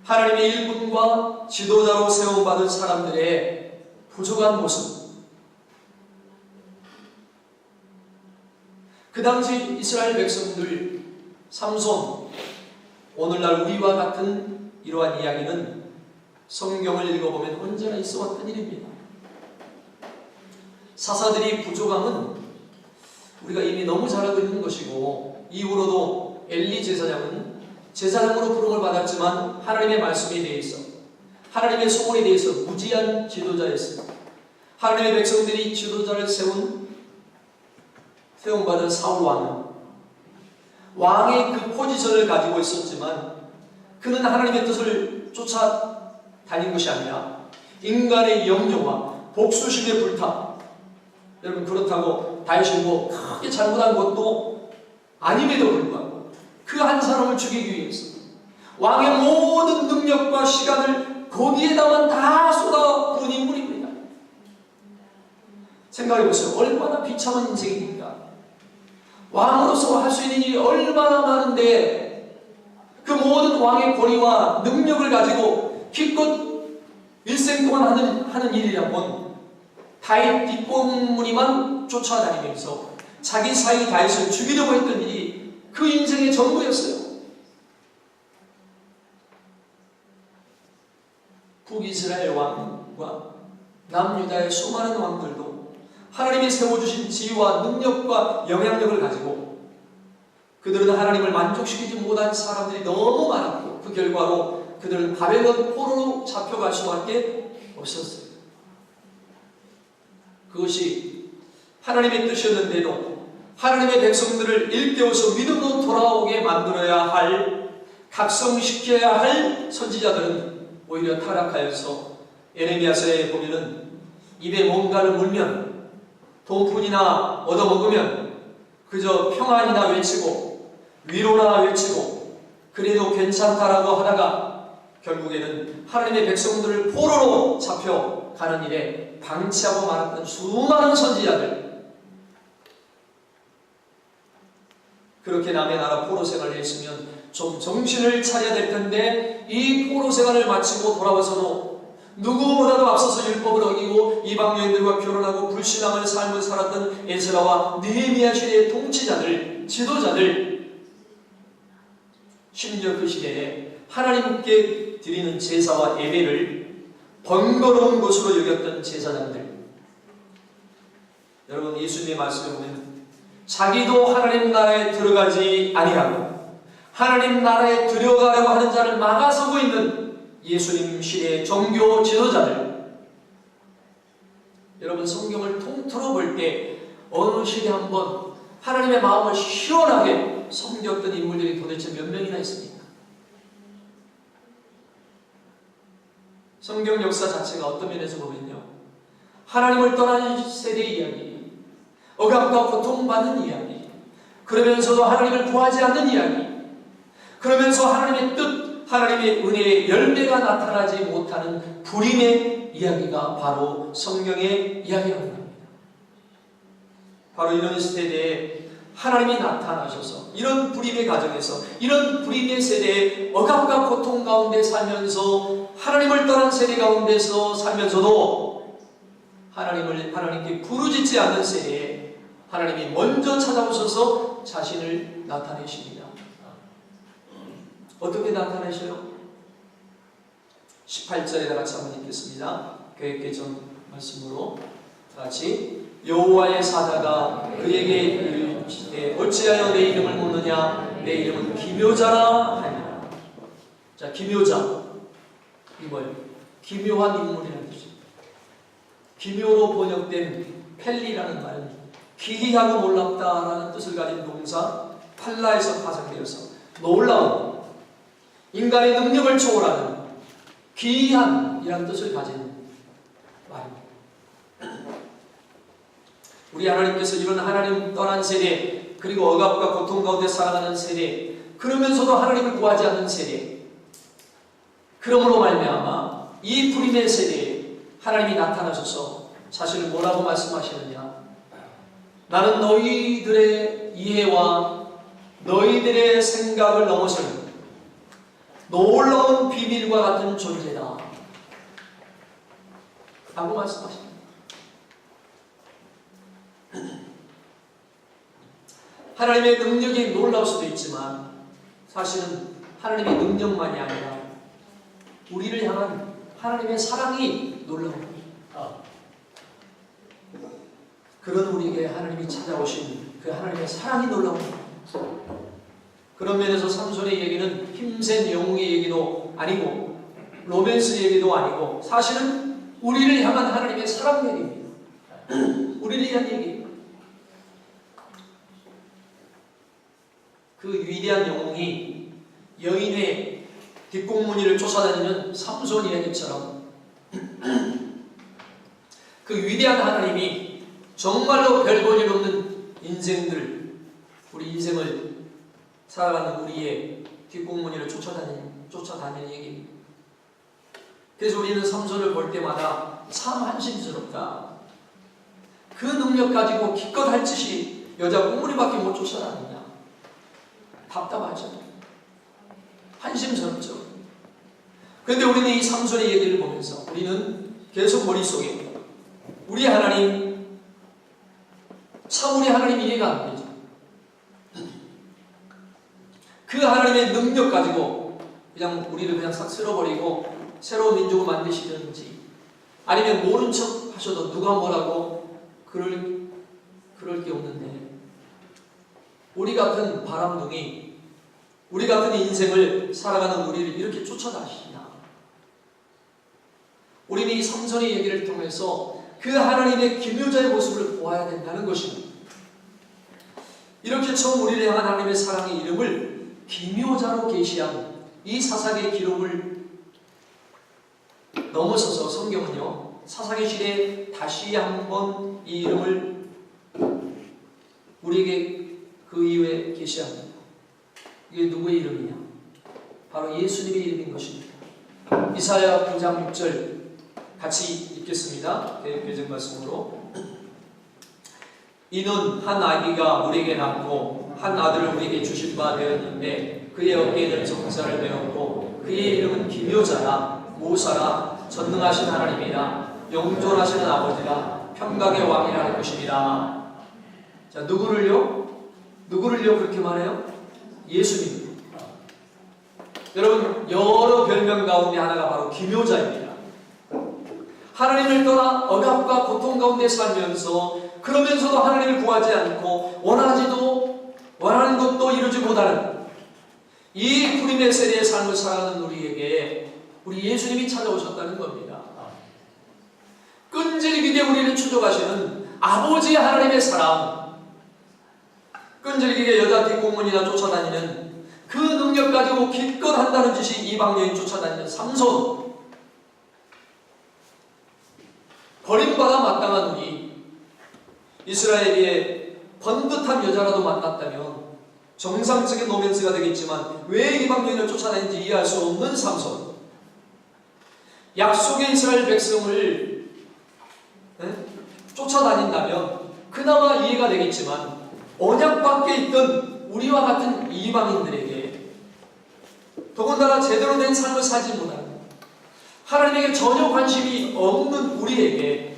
B: 하나님의 일꾼과 지도자로 세움받은 사람들의 부족한 모습, 그 당시 이스라엘 백성들, 삼손, 오늘날 우리와 같은 이러한 이야기는 성경을 읽어보면 언제나 있어왔던 일입니다. 사사들이 부족함은 우리가 이미 너무 잘 알고 있는 것이고 이후로도 엘리 제사장은 제사장으로 부름을 받았지만 하나님의 말씀에 대해서, 하나님의 소원에 대해서 무지한 지도자였습니다. 하나님의 백성들이 지도자를 세움받은 사울왕은 왕의 그 포지션을 가지고 있었지만 그는 하나님의 뜻을 쫓아 다닌 것이 아니라 인간의 영역과 복수심에 불타, 여러분 그렇다고 다윗이 뭐 크게 잘못한 것도 아님에도 불구하고 그 한 사람을 죽이기 위해서 왕의 모든 능력과 시간을 거기에다만 다 쏟아부은 인물입니다. 생각해보세요. 얼마나 비참한 인생입니까? 왕으로서 할 수 있는 일이 얼마나 많은데 그 모든 왕의 권위와 능력을 가지고 기껏 일생 동안 하는 일이라면 다윗 뒷공무니만 쫓아다니면서 자기 사위 다윗을 죽이려고 했던 일이 그 인생의 전부였어요. 북이스라엘 왕과 남유다의 수많은 왕들도 하나님이 세워주신 지위와 능력과 영향력을 가지고 그들은 하나님을 만족시키지 못한 사람들이 너무 많았고 그 결과로 그들은 바벨론 포로로 잡혀갈 수밖에 없었어요. 그것이 하나님의 뜻이었는데도 하나님의 백성들을 일깨워서 믿음으로 돌아오게 만들어야 할, 각성시켜야 할 선지자들은 오히려 타락하여서 에레미야서에 보면은 입에 뭔가를 물면 돈푼이나 얻어먹으면 그저 평안이나 외치고 위로나 외치고 그래도 괜찮다라고 하다가 결국에는 하나님의 백성들을 포로로 잡혀가는 일에 방치하고 말았던 수많은 선지자들, 그렇게 남의 나라 포로 생활을 했으면 좀 정신을 차려야 될 텐데 이 포로 생활을 마치고 돌아와서도 누구보다도 앞서서 율법을 어기고 이방 여인들과 결혼하고 불신앙의 삶을 살았던 에스라와 느헤미야 시대의 통치자들, 지도자들, 심지어 그 시대에 하나님께 드리는 제사와 예배를 번거로운 것으로 여겼던 제사장들, 여러분 예수님의 말씀을 보면 자기도 하나님 나라에 들어가지 아니하고 하나님 나라에 들어가려고 하는 자를 막아서고 있는 예수님 시대의 종교 지도자들, 여러분 성경을 통틀어 볼 때 어느 시대 한번 하나님의 마음을 시원하게 섬겼던 인물들이 도대체 몇 명이나 있습니까? 성경 역사 자체가 어떤 면에서 보면요, 하나님을 떠난 세대의 이야기, 억압과 고통받는 이야기, 그러면서도 하나님을 구하지 않는 이야기, 그러면서 하나님의 뜻, 하나님의 은혜의 열매가 나타나지 못하는 불임의 이야기가 바로 성경의 이야기입니다. 바로 이런 세대에 하나님이 나타나셔서 이런 불임의 가정에서 이런 불임의 세대에 억압과 고통 가운데 살면서 하나님을 떠난 세대 가운데서 살면서도 하나님께 부르짖지 않는 세대에 하나님이 먼저 찾아오셔서 자신을 나타내십니다. 어떻게 나타내셔요? 18절에 다 같이 한번 읽겠습니다. 교회개정 말씀으로 다 같이. 여호와의 사자가 그에게 이르시되 어찌하여 내 이름을 묻느냐, 내 이름은 기묘자라 하니라. 자, 기묘자, 이 뭐예요? 기묘한 인물이라는 뜻이죠. 기묘로 번역된 펠리라는 말은 기이하고 놀랍다라는 뜻을 가진 동사 팔라에서 파생되어서 놀라운, 인간의 능력을 초월하는 기이한이라는 뜻을 가진 말입니다. 우리 하나님께서 이런 하나님 떠난 세대, 그리고 억압과 고통 가운데 살아가는 세대, 그러면서도 하나님을 구하지 않는 세대, 그러므로 말미암아 이 불임의 세대에 하나님이 나타나셔서 자신을 뭐라고 말씀하시느냐, 나는 너희들의 이해와 너희들의 생각을 넘어서는 놀라운 비밀과 같은 존재다 라고 말씀하십니다. 하나님의 능력이 놀라울 수도 있지만 사실은 하나님의 능력만이 아니라 우리를 향한 하나님의 사랑이 놀라웁니다. 그런 우리에게 하나님이 찾아오신 그 하나님의 사랑이 놀라웁니다. 그런 면에서 삼손의 얘기는 힘센 영웅의 얘기도 아니고 로맨스 얘기도 아니고 사실은 우리를 향한 하나님의 사랑 얘기입니다. 우리를 위한 얘기입니다. 그 위대한 영웅이 여인의 뒷공무니를 쫓아다니는 삼손 이야기처럼 그 위대한 하나님이 정말로 별 볼 일 없는 인생들, 우리 인생을 살아가는 우리의 뒷공무니를 쫓아다니는 얘기입니다. 그래서 우리는 삼손을 볼 때마다 참 한심스럽다. 그 능력 가지고 기껏 할 짓이 여자 꽁무니밖에 못 쫓아다니냐. 답답하죠. 한심스럽죠. 그런데 우리는 이 삼손의 얘기를 보면서 우리는 계속 머릿속에 우리 하나님, 참 우리 하나님 이해가 안 되죠. 그 하나님의 능력 가지고 그냥 우리를 그냥 싹 쓸어버리고 새로운 민족을 만드시든지 아니면 모른 척 하셔도 누가 뭐라고 그럴 게 없는데 우리 같은 바람둥이, 우리 같은 인생을 살아가는 우리를 이렇게 쫓아다니시나. 우리는 이 삼손의 얘기를 통해서 그 하나님의 기묘자의 모습을 보아야 된다는 것입니다. 이렇게 처음 우리를 향한 하나님의 사랑의 이름을 기묘자로 계시한 이 사사기의 기록을 넘어서서 성경은요, 사사기 시대에 다시 한번 이 이름을 우리에게 그 이후에 계시합니다. 이게 누구의 이름이냐? 바로 예수님의 이름인 것입니다. 이사야 9장 6절 같이 읽겠습니다. 대표적 말씀으로. 이는 한 아기가 우리에게 낳고 한 아들을 우리에게 주실 바 되었는데 그의 어깨에는 정사를 메었고 그의 이름은 기묘자라 모사라 전능하신 하나님이라 영존하시는 아버지라 평강의 왕이라는 것입니다. 자, 누구를요 그렇게 말해요? 예수님. 여러분, 여러 별명 가운데 하나가 바로 기묘자입니다. 하나님을 떠나 억압과 고통 가운데 살면서 그러면서도 하나님을 구하지 않고 원하는 것도 이루지 못하는 이 불임의 세대의 삶을 살아가는 우리에게 우리 예수님이 찾아오셨다는 겁니다. 끈질기게 우리를 추적하시는 아버지 하나님의 사랑, 끈질기게 여자 뒷공문이나 쫓아다니는 그 능력 가지고 기껏 한다는 짓이 이방 여인 쫓아다니는 삼손, 버림받아 마땅한 우리, 이스라엘의 번듯한 여자라도 만났다면 정상적인 로맨스가 되겠지만 왜 이방 여인을 쫓아다니는지 이해할 수 없는 삼손, 약속의 이스라엘 백성을 쫓아다닌다면 그나마 이해가 되겠지만 언약 밖에 있던 우리와 같은 이방인들에게, 더군다나 제대로 된 삶을 살지 못하는 하나님에게 전혀 관심이 없는 우리에게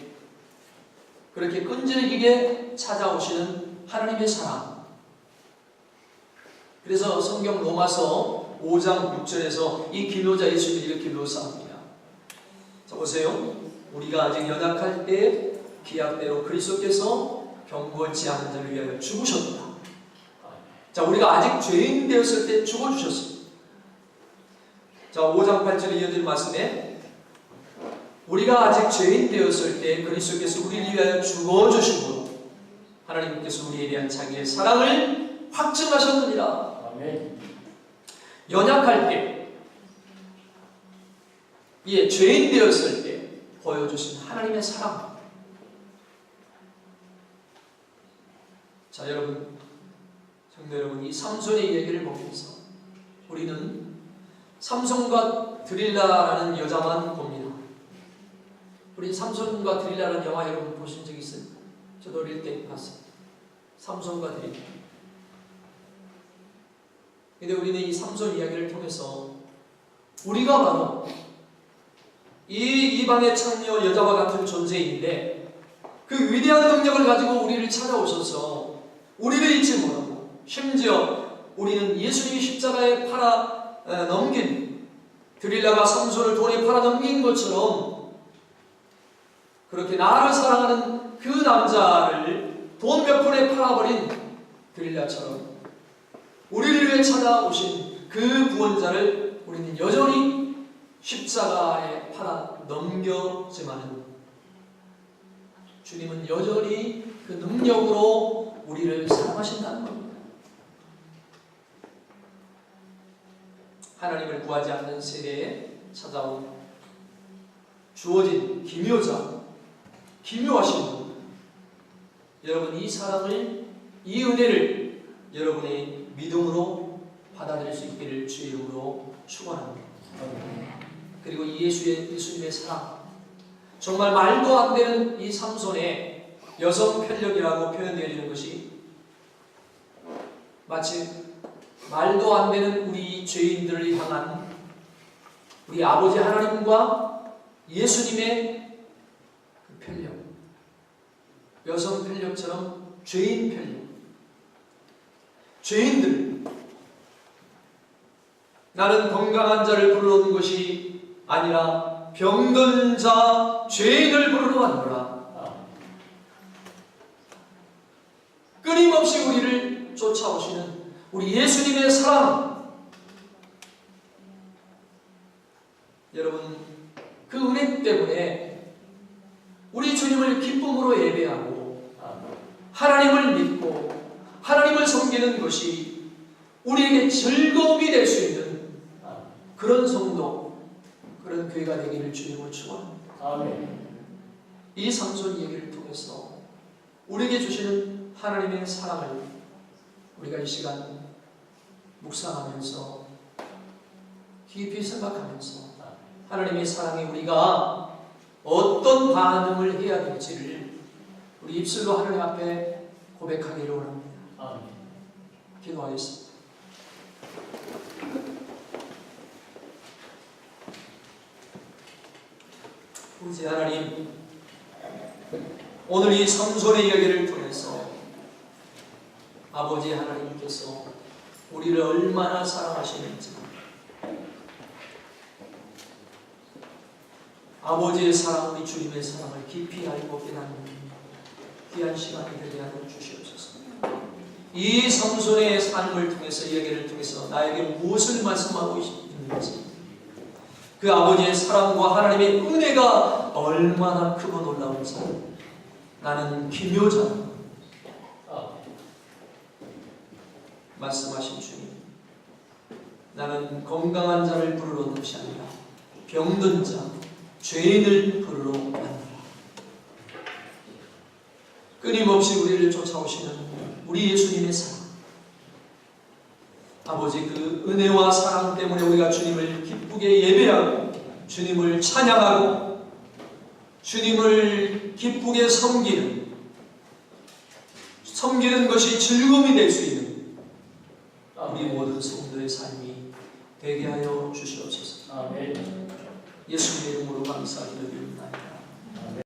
B: 그렇게 끈질기게 찾아오시는 하나님의 사랑. 그래서 성경 로마서 5장 6절에서 이 기묘자 예수님을 이렇게 묘사합니다. 자, 보세요. 우리가 아직 연약할 때 기약대로 그리스도께서 경건치 않은 자를 위하여 죽으셨다. 자, 우리가 아직 죄인 되었을 때 죽어주셨습니다. 자, 5장 8절에 이어진 말씀에 우리가 아직 죄인 되었을 때 그리스도께서 우리를 위하여 죽어주시고 하나님께서 우리에 대한 자기의 사랑을 확증하셨느니라. 아멘. 연약할 때, 죄인 되었을 때 보여주신 하나님의 사랑. 자, 여러분, 성도 여러분, 이 삼손의 얘기를 보면서 우리는 삼손과 드릴라라는 여자만 봅니다. 우리 삼손과 드릴라라는 영화 여러분 보신 적 있어요? 저도 어릴 때 봤어요. 삼손과 드릴라. 근데 우리는 이 삼손 이야기를 통해서 우리가 바로 이 이방의 창녀 여자와 같은 존재인데 그 위대한 능력을 가지고 우리를 찾아오셔서 우리를 잊지 못하고 심지어 우리는 예수님이 십자가에 팔아 넘긴, 드릴라가 삼손을 돈에 팔아 넘긴 것처럼 그렇게 나를 사랑하는 그 남자를 돈 몇 푼에 팔아버린 드릴라처럼 우리를 위해 찾아오신 그 구원자를 우리는 여전히 십자가에 팔아 넘겼지만 주님은 여전히 그 능력으로 우리를 사랑하신다는 겁니다. 하나님을 구하지 않는 세대에 찾아온 주어진 기묘자, 기묘하신 분, 여러분 이 사랑을, 이 은혜를 여러분의 믿음으로 받아들일 수 있기를 주의 이름으로 축원합니다. 그리고 이 예수님의 사랑, 정말 말도 안 되는 이 삼손의 여성 편력이라고 표현되어지는 것이 마치 말도 안 되는 우리 죄인들을 향한 우리 아버지 하나님과 예수님의 그 편력, 여성 편력처럼 죄인 편력, 죄인들, 나는 건강한 자를 부르러 온 것이 아니라 병든 자, 죄인을 부르러 왔노라. 끊임없이 우리를 쫓아오시는 우리 예수님의 사랑, 여러분, 그 은혜 때문에 우리 주님을 기쁨으로 예배하고 하나님을 믿고 하나님을 섬기는 것이 우리에게 즐거움이 될 수 있는 그런 성도, 그런 교회가 되기를 주님을 축원합니다. 이 삼손 얘기를 통해서 우리에게 주시는 하나님의 사랑을 우리가 이 시간 묵상하면서 깊이 생각하면서 하나님의 사랑에 우리가 어떤 반응을 해야 될지를 우리 입술로 하나님 앞에 고백하기를 원합니다. 기도하겠습니다. 우리 하나님, 오늘 이 삼손의 이야기를 통해서 아버지 하나님께서 우리를 얼마나 사랑하시는지, 아버지의 사랑, 우리 주님의 사랑을 깊이 알고 깨닫는 귀한 시간이 되게 하여 주시옵소서. 이 삼손의 삶을 통해서, 이야기를 통해서 나에게 무엇을 말씀하고 있는지, 그 아버지의 사랑과 하나님의 은혜가 얼마나 크고 놀라운지, 나는 기묘자, 말씀하신 주님, 나는 건강한 자를 부르러 온 것이 아니라 병든 자, 죄인을 부르러 왔노라. 끊임없이 우리를 쫓아오시는 우리 예수님의 사랑, 아버지 그 은혜와 사랑 때문에 우리가 주님을 기쁘게 예배하고 주님을 찬양하고 주님을 기쁘게 섬기는 것이 즐거움이 될 수 있는 우리 모든 성도의 삶이 되게 하여 주시옵소서. 예수님의 이름으로 감사드립니다.